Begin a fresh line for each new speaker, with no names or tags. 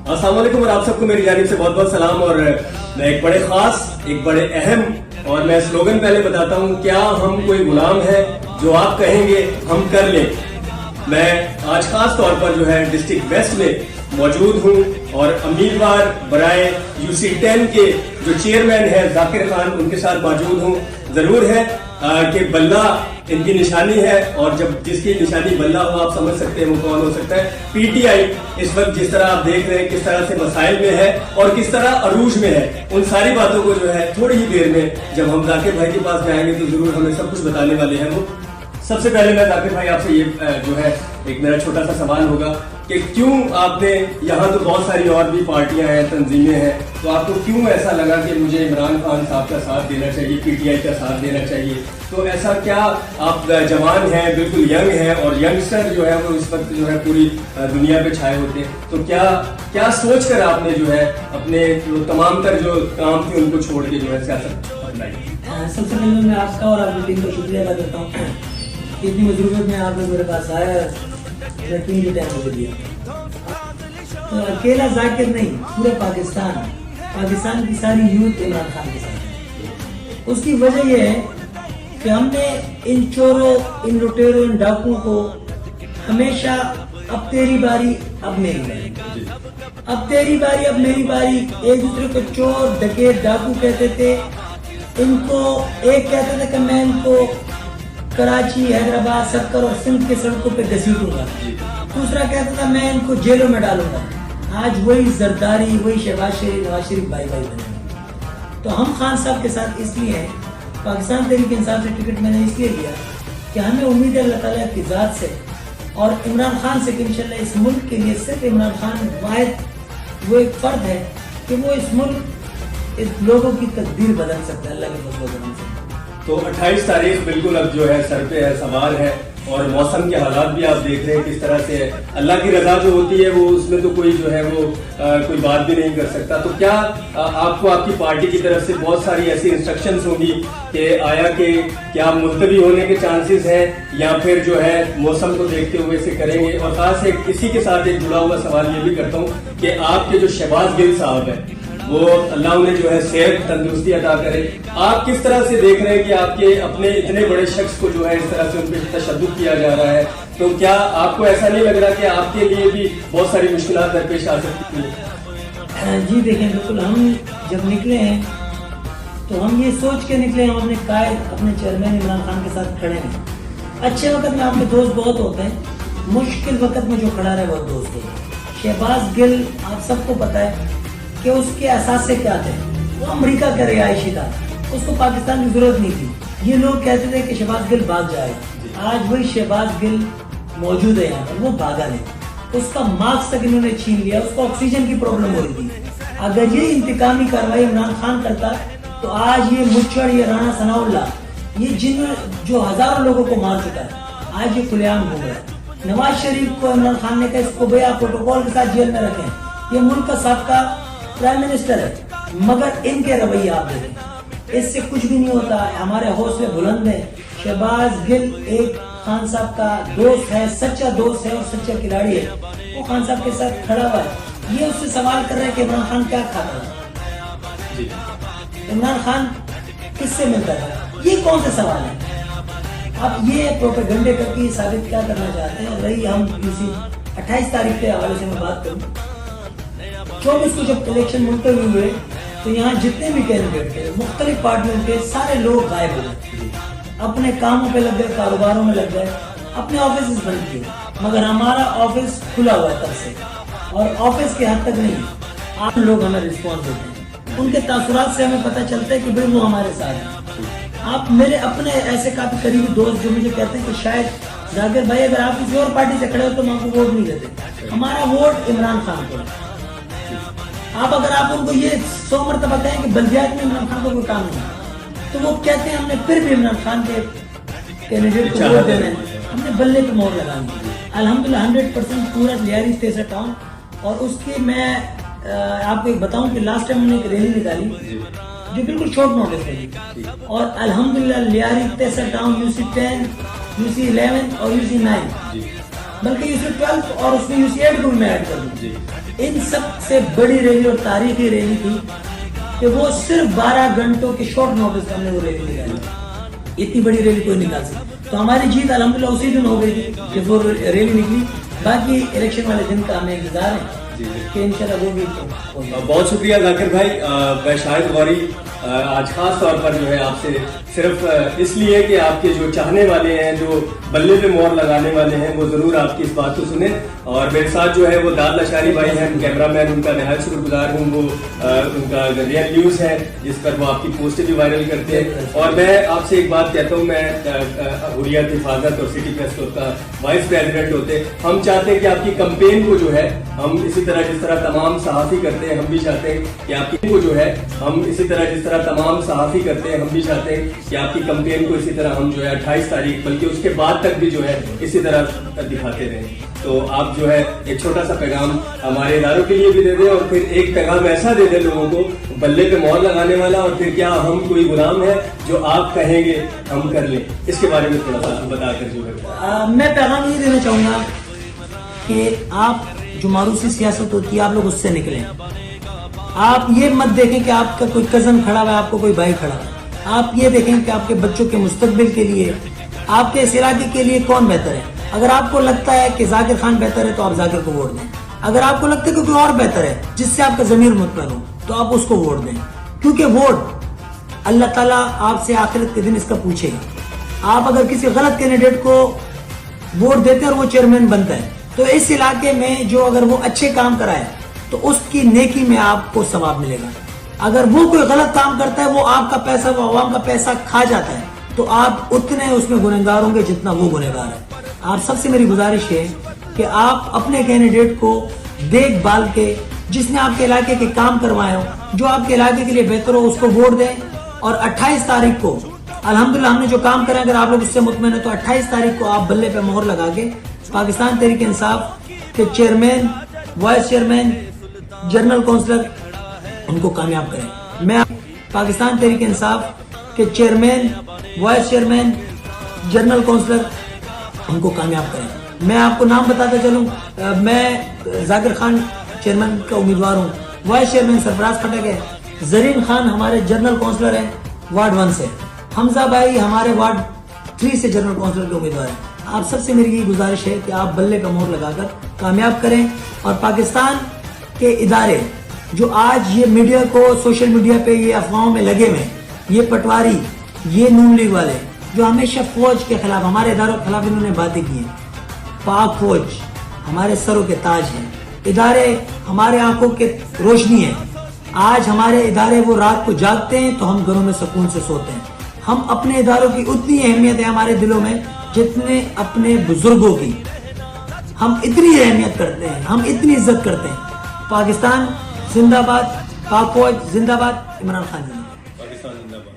अस्सलाम वालेकुम और आप सबको मेरी जानिब से बहुत बहुत सलाम। और मैं एक बड़े खास, एक बड़े अहम और मैं स्लोगन पहले बताता हूँ, क्या हम कोई गुलाम है, जो आप कहेंगे हम कर लें। मैं आज खास तौर पर जो है डिस्ट्रिक्ट वेस्ट में मौजूद हूँ और उम्मीदवार बराए UC10 के जो चेयरमैन है जाकिर खान, उनके साथ मौजूद हूँ। जरूर है कि बल्ला इनकी निशानी है और जब जिसकी निशानी बल्ला हो आप समझ सकते हैं वो कौन हो सकता है। PTI इस वक्त जिस तरह आप देख रहे हैं किस तरह से मसाइल में है और किस तरह अरूज में है, उन सारी बातों को जो है थोड़ी ही देर में जब हम जाकिर भाई के पास जाएंगे तो जरूर हमें सब कुछ बताने वाले हैं वो। सबसे पहले मैं जाकिर भाई आपसे ये जो है एक मेरा छोटा सा सवाल होगा कि क्यों आपने, यहाँ तो बहुत सारी और भी पार्टियां हैं, तंजीमें हैं, तो आपको क्यों ऐसा लगा कि मुझे इमरान खान साहब का साथ देना चाहिए, PTI का साथ देना चाहिए? तो ऐसा क्या, आप जवान हैं, बिल्कुल यंग हैं और यंगस्टर जो है वो इस वक्त जो है पूरी दुनिया पे छाए होते हैं, तो क्या सोच कर आपने जो है अपने तमाम तर जो काम थे उनको छोड़ के जो है सियासत अपनाई?
सबसे पहले मैं आपका और आपकी टीम का शुक्रिया अदा करता हूँ, इतनी मजरूरत में आप मेरे पास आया, टीम के टाइम को दिया। तो अकेला जाकिर नहीं, पूरे पाकिस्तान की सारी यूथ इमरान खान के साथ है। उसकी वजह यह है कि हमने इन चोरों, इन लुटेरों, इन डाकुओं को हमेशा अब तेरी बारी अब मेरी बारी, अब तेरी बारी अब मेरी बारी, एक दूसरे को चोर, डकैत, डाकू कहते थे। इनको एक कहते थे कि मैं इनको कराची, हैदराबाद, सक्कर और सिंध के सड़कों पे घसीटूंगा, दूसरा कहता था मैं इनको जेलों में डालूंगा। आज वही जरदारी, वही शहबाज शरीफ, नवाज शरीफ भाई बने। तो हम खान साहब के साथ इसलिए हैं, पाकिस्तान तहरीक इंसाफ से टिकट मैंने इसलिए लिया कि हमें उम्मीद है अल्लाह ताला की ज़ात से और इमरान खान से कि इंशाल्लाह इस मुल्क के लिए सिर्फ इमरान खान वाहिद वो एक फर्द है कि वो इस मुल्क, इस लोगों की तकदीर बदल सकता है अल्लाह के फजल से।
तो 28 तारीख बिल्कुल अब जो है सर पे है, सवार है और मौसम के हालात भी आप देख रहे हैं किस तरह से है। अल्लाह की रजा जो होती है वो, उसमें तो कोई जो है वो कोई बात भी नहीं कर सकता। तो क्या आपको आपकी पार्टी की तरफ से बहुत सारी ऐसी इंस्ट्रक्शंस होंगी कि आया कि क्या मुलतवी होने के चांसेस हैं या फिर जो है मौसम को देखते हुए से करेंगे? और खास एक इसी के साथ एक जुड़ा हुआ सवाल ये भी करता हूँ कि आपके जो शहबाज गिल साहब है वो अल्लाह उन्हें जो है सेहत तंदुरुस्ती अता करे, आप किस तरह से देख रहे हैं कि आपके अपने इतने बड़े शख्स को जो है इस तरह से उन पर तशद्दुद किया जा रहा है? तो क्या आपको ऐसा नहीं लग रहा कि आपके लिए भी बहुत सारी मुश्किलात दरपेश आ सकती है?
जी देखें, बिल्कुल हम जब निकले हैं तो हम ये सोच के निकले, हम अपने कायद, अपने चेयरमैन इमरान खान के साथ खड़े हैं। अच्छे वक्त में आपके दोस्त बहुत होते हैं, मुश्किल वक्त में जो खड़ा रहे वो दोस्त है। शहबाज गिल, आप सबको पता है कि उसके असासे क्या थे, वो अमेरिका का रिहायशी था, उसको पाकिस्तान की जरूरत नहीं थी। ये लोग कहते थे कि शहबाज गिल भाग जाएगा, आज वही शहबाज गिल मौजूद है यहाँ पर, वो भागा नहीं, उसका मार्क्स तक इन्होंने छीन लिया, उसको ऑक्सीजन की प्रॉब्लम हो रही थी। अगर ये इंतकामी कार्रवाई इमरान खान करता तो आज ये मुच्चड़, ये राणा सनाउल्लाह, ये जिन जो हजारों लोगों को मार चुका है, आज ये खुलेआम हो गया। नवाज शरीफ को इमरान खान ने कहा इसको भैया प्रोटोकॉल के साथ जेल में रखें, ये मुल्क का साबका प्राइम मिनिस्टर है, मगर इनके रवैये आप देखें, इससे कुछ भी नहीं होता। हमारे हौसले बुलंद है। शहबाज गिल एक खान साहब का दोस्त है, सच्चा दोस्त है और सच्चा खिलाड़ी है, वो खान साहब के साथ खड़ा हुआ है। ये उससे सवाल कर रहे हैं कि इमरान खान क्या खाता है, इमरान खान किससे मिलता है, ये कौन से सवाल है? अब ये प्रोपेगेंडे करके साबित क्या करना चाहते हैं? रही हम किसी 28 तारीख के हवाले से मैं बात करूँ, 24 को जब इलेक्शन मुलतवी हुए तो यहाँ जितने भी कैंडिडेट थे मुख्तलिफ पार्टियों के, सारे लोग गायब हो गए, अपने कामों पे लग गए, कारोबारों में लग गए, अपने ऑफिस बंद किए, मगर हमारा ऑफिस खुला हुआ है तब से, और ऑफिस के हद तक नहीं, आप लोग हमें रिस्पॉन्स देते हैं, उनके तासुरात से हमें पता चलता है कि भाई वो हमारे साथ हैं। आप मेरे अपने ऐसे काफी करीबी दोस्त जो मुझे कहते हैं कि शायद जाकिर भाई अगर आप किसी और पार्टी से खड़े हो तो हम आपको वोट नहीं देते, हमारा वोट इमरान खान को है। आप अगर आप उनको ये 100 मरतबा कहें कि बल्दियात में इमरान खान को कोई काम नहीं, तो वो कहते हैं हमने फिर भी इमरान खान के कैंडिडेट को वोट देना है, हमने बल्ले पे मोहर लगा दी। अल्हम्दुलिल्लाह 100% पूरा लियारी 63 टाउन। और उसके मैं आपको एक बताऊं कि लास्ट टाइम हमने एक रैली निकाली जो बिल्कुल शॉर्ट नोटिस में, और अल्हम्दुलिल्लाह लियारी 63 टाउन, UC10, UC11 और UC9 بلکہ UC 12 اور اس میں UC 8 کو بھی میں ایڈ کر دوں.
جی.
ان سب سے بڑی ریلی اور تاریخی ریلی تھی کہ وہ صرف 12 گھنٹوں کے شارٹ نوٹس پر ہم نے وہ ریلی نکالی. اتنی بڑی ریلی کوئی نکال سکتی. تو ہماری جیت الحمدللہ اسی دن ہو گئی تھی کہ وہ ریلی نکلی. باقی الیکشن والے دن کا ہمیں انتظار ہے کہ انشاءاللہ وہ بھی.
بہت شکریہ ذاکر بھائی. میں شاہد غوری آج خاص طور پر جو ہے آپ سے صرف اس لیے کہ آپ کے جو چاہنے والے ہیں, جو بلے پہ مور لگانے والے ہیں, وہ ضرور آپ کی اس بات کو سنیں. اور میرے ساتھ جو ہے وہ داد اشاری بھائی ہیں, کیمرہ مین, ان کا نہایت شکر گزار ہوں. وہ ان کا ریئل نیوز ہے جس پر وہ آپ کی پوسٹیں بھی وائرل کرتے ہیں. اور میں آپ سے ایک بات کہتا ہوں, میں حریت حفاظت اور سٹی پریس کلب کا وائس پریزیڈنٹ ہوتے, ہم چاہتے ہیں کہ آپ کی کمپین کو جو ہے ہم اسی طرح جس طرح تمام صحافی کرتے ہیں, ہم بھی چاہتے ہیں کہ آپ کی کو جو ہے ہم اسی طرح جس طرح تمام صحافی کرتے ہیں, ہم بھی چاہتے ہیں کہ آپ کی کمپین کو اسی طرح ہم جو ہے 28 تاریخ بلکہ اس کے بعد تک بھی جو ہے اسی طرح دکھاتے رہیں. تو آپ جو ہے ایک چھوٹا سا پیغام ہمارے اداروں کے لیے بھی دے دیں, اور پھر ایک پیغام ایسا دے دیں لوگوں کو بلے پہ مور لگانے والا, اور پھر کیا ہم کوئی غلام ہے, جو آپ کہیں گے ہم کر لیں. اس کے بارے میں تھوڑا سا بتا کر جو ہے
میں پیغام یہ دینا چاہوں گا کہ آپ جو معروفی سیاست ہوتی ہے آپ لوگ اس سے نکلیں. آپ یہ مت دیکھیں کہ آپ کا کوئی کزن کھڑا ہوا ہے, آپ کو کوئی بھائی کھڑا ہے. آپ یہ دیکھیں کہ آپ کے بچوں کے مستقبل کے لیے, آپ کے اس علاقے کے لیے کون بہتر ہے. اگر آپ کو لگتا ہے کہ ذاکر خان بہتر ہے تو آپ ذاکر کو ووٹ دیں. اگر آپ کو لگتا ہے کہ کوئی اور بہتر ہے جس سے آپ کا ضمیر مطمئن ہو تو آپ اس کو ووٹ دیں. کیونکہ ووٹ اللہ تعالیٰ آپ سے آخرت کے دن اس کا پوچھے گا. آپ اگر کسی غلط کینڈیڈیٹ کو ووٹ دیتے اور وہ چیئرمین بنتا ہے تو اس علاقے میں جو اگر وہ اچھے کام کرائے تو اس کی نیکی میں آپ کو ثواب ملے گا. اگر وہ کوئی غلط کام کرتا ہے, وہ آپ کا پیسہ, وہ عوام کا پیسہ کھا جاتا ہے, تو آپ اتنے اس میں گنہگار ہوں گے جتنا وہ گنہگار ہے. آپ سب سے میری گزارش ہے کہ آپ اپنے کینڈیڈیٹ کو دیکھ بھال کے, جس نے آپ کے علاقے کے کام کروائے ہو, جو آپ کے علاقے کے لیے بہتر ہو, اس کو ووٹ دیں. اور 28 تاریخ کو الحمدللہ ہم نے جو کام کرا, اگر آپ لوگ اس سے مطمئن ہیں تو 28 تاریخ کو آپ بلے پہ مہر لگا کے پاکستان تحریک انصاف کے chairman, vice chairman, general councillor ان کو کامیاب کریں. میں پاکستان تحریک انصاف کے chairman, vice chairman, general councillor ان کو کامیاب کریں. میں آپ کو نام بتاتا چلوں, میں ذاکر خان چیئرمین کا امیدوار ہوں, وائس چیئرمین سرفراز کھٹک ہے, زرین خان ہمارے جنرل کونسلر ہیں وارڈ 1 سے, حمزہ بھائی ہمارے وارڈ 3 سے جنرل کونسلر کے امیدوار ہیں. آپ سب سے میری یہ گزارش ہے کہ آپ بلے کا مہر لگا کر کامیاب کریں. اور پاکستان کے ادارے جو آج یہ میڈیا کو, سوشل میڈیا پہ یہ افواہوں میں لگے ہوئے, یہ پٹواری, یہ نون لیگ والے جو ہمیشہ فوج کے خلاف, ہمارے اداروں کے خلاف انہوں نے باتیں کی ہیں. پاک فوج ہمارے سروں کے تاج ہیں, ادارے ہمارے آنکھوں کے روشنی ہے. آج ہمارے ادارے وہ رات کو جاگتے ہیں تو ہم گھروں میں سکون سے سوتے ہیں. ہم اپنے اداروں کی اتنی اہمیت ہے ہمارے دلوں میں جتنے اپنے بزرگوں کی. ہم اتنی اہمیت کرتے ہیں, ہم اتنی عزت کرتے ہیں. پاکستان زندہ باد, پاک فوج زندہ باد, عمران خان زندہ باد.